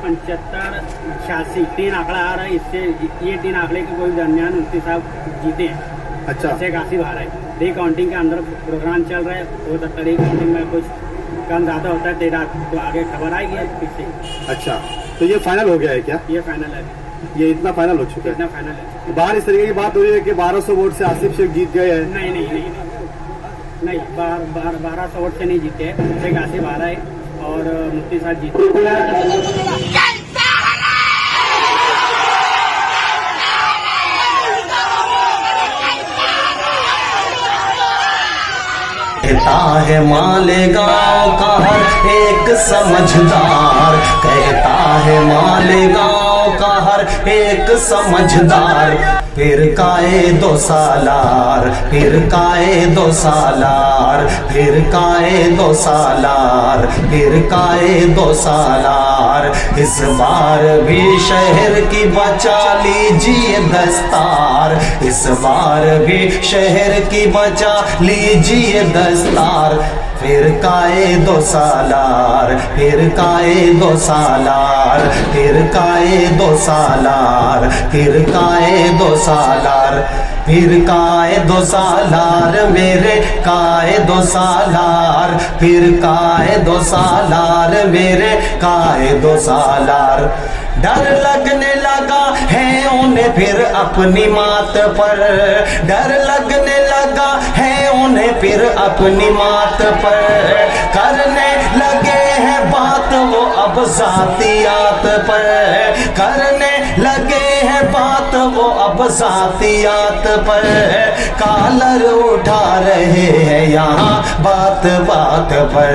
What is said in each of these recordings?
75 86 3 आंकड़ा आ रहा है। इससे ये 3 आंकड़े के कोई दरमियान मुफ्ती साहब जीते हैं। अच्छा, ऐसे कासिफ आ रहा है। री-काउंटिंग के अंदर प्रोग्राम चल रहा है, हो सकता है री-काउंटिंग में कुछ कम ज़्यादा होता है तेरा तो आगे खबर आएगी पीछे। अच्छा, तो ये फाइनल हो गया है क्या? ये फाइनल है, ये इतना फाइनल हो चुका इतना है? फाइनल है। बाहर इस तरीके की बात हो रही है कि 1200 वोट से आसिफ शेख जीत गए हैं। नहीं नहीं नहीं नहीं, 1200 वोट से नहीं जीते, शेख आसिफ आ रहा है और मुफ्ती साहब जीते। कहता है मालेगांव का हर एक समझदार, कहता है मालेगांव का हर एक समझदार, फिर काए 2 सालार, फिर काए 2 सालार, फिर काए 2 सालार, फिर काए 2 सालार। इस बार भी शहर की बचा लीजिए दस्तार, इस बार भी शहर की बचा लीजिए दस्तार, फिर काए 2 सालार, फिर काए 2 सालार, फिर काए 2 सालार, फिर काए 2 सालार, फिर काए 2 सालार, मेरे काए 2 सालार, फिर काए 2 सालार, मेरे काए 2 सालार। डर लगने लगा है उन्हें फिर अपनी मात पर, डर लगने लगा है उन्हें फिर अपनी मात पर, करने लगे हैं बात वो अब जातियात पर, करने लगे हैं बात वो अब जातियात पर, कालर उठा रहे हैं यहाँ बात बात पर।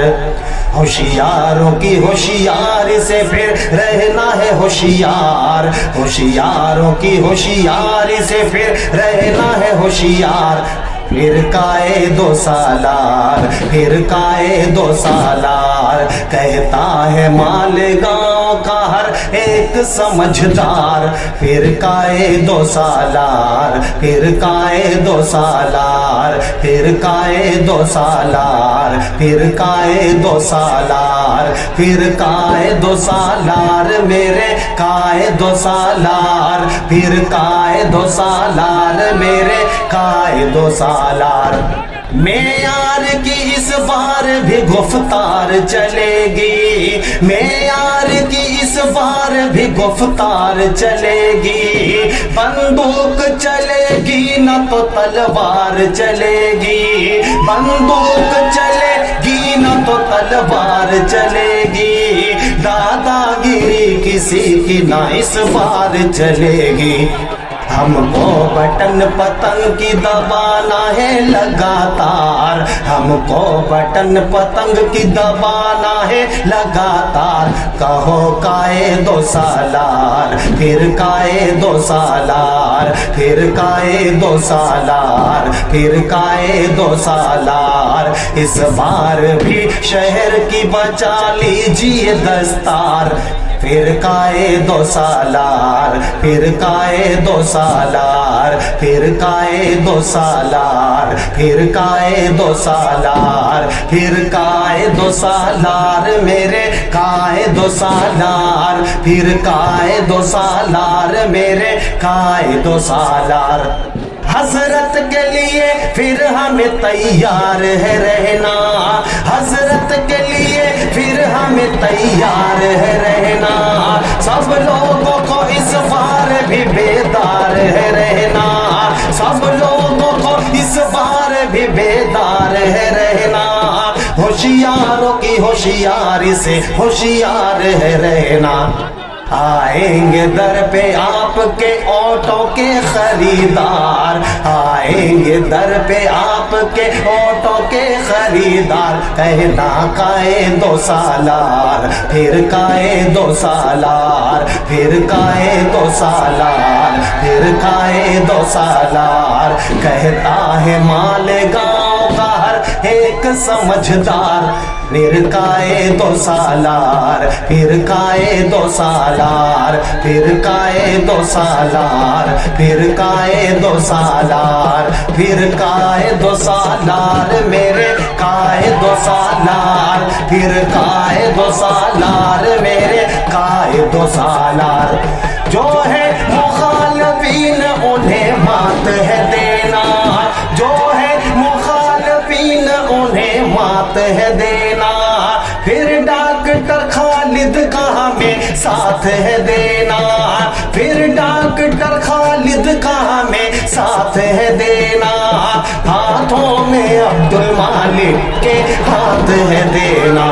होशियारों की होशियारी से फिर रहना है होशियार, होशियारों की होशियारी से फिर रहना है होशियार, फिर काए 2 सालार, फिर काए 2 सालार, कहता है मालेगांव का हर एक समझदार, फिर काए 2 सालार, फिर काए 2 सालार, फिर काए 2 सालार, फिर काए 2 सालार, फिर काए 2 सालार, मेरे काए 2 सालार, फिर काए 2 सालार, मेरे काए 2 सालार। मेयार की इस बार भी गुफ्तार चलेगी, मेयार की इस बार भी गुफ्तार चलेगी, बंदूक चलेगी न तो तलवार चलेगी, बंदूक चलेगी न तो तलवार चलेगी, दादागिरी किसी की ना इस बार चलेगी। हमको बटन पतंग की दबाना है लगातार, हमको बटन पतंग की दबाना है लगातार, कहो काए 2 सालार, फिर काए 2 सालार, फिर काए 2 सालार, फिर काए 2 सालार, इस बार भी शहर की बचा लीजिए दस्तार, फिर काए 2 सालार, फिर काए 2 सालार, फिर काए 2 सालार, फिर काए 2 सालार, फिर काए 2 सालार, मेरे काए 2 सालार, फिर काए 2 सालार, मेरे काए 2 सालार। हजरत के लिए फिर हमें तैयार है रहना, हजरत के लिए फिर हमें तैयार है रहना, सब लोगों को इस बार भी बेदार है रहना, सब लोगों को इस बार भी बेदार है रहना, होशियारों की होशियारी से होशियार है रहना। आएंगे दर पे आपके ऑटो के खरीदार, आएंगे दर पे आपके ऑटो के खरीदार, कहना काए 2 सालार, फिर काए 2 सालार, फिर काए 2 सालार, फिर काए 2 सालार, कहता है मालेगांव का हर एक समझदार, फिर काए 2 सालार, फिर काए 2 सालार, फिर काए 2 सालार, फिर काए 2 सालार, फिर काए 2 सालार, मेरे काए 2 सालार, फिर काए 2 सालार, मेरे काए दो सालार। जो है मुखालफीन उन्हें मात है देना, जो है मुखालफीन उन्हें मात है देना। फिर डॉक्टर खालिद का हमें साथ है देना, फिर डॉक्टर खालिद का हमें साथ है देना। हाथों में अब्दुल मालिक के हाथ है देना,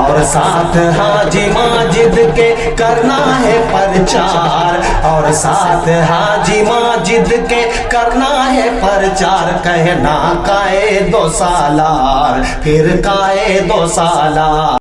और साथ हाजी माजिद के करना है प्रचार, और साथ हाजी माजिद के करना है प्रचार। कहना काए दो सालार, फिर काए दो सालार।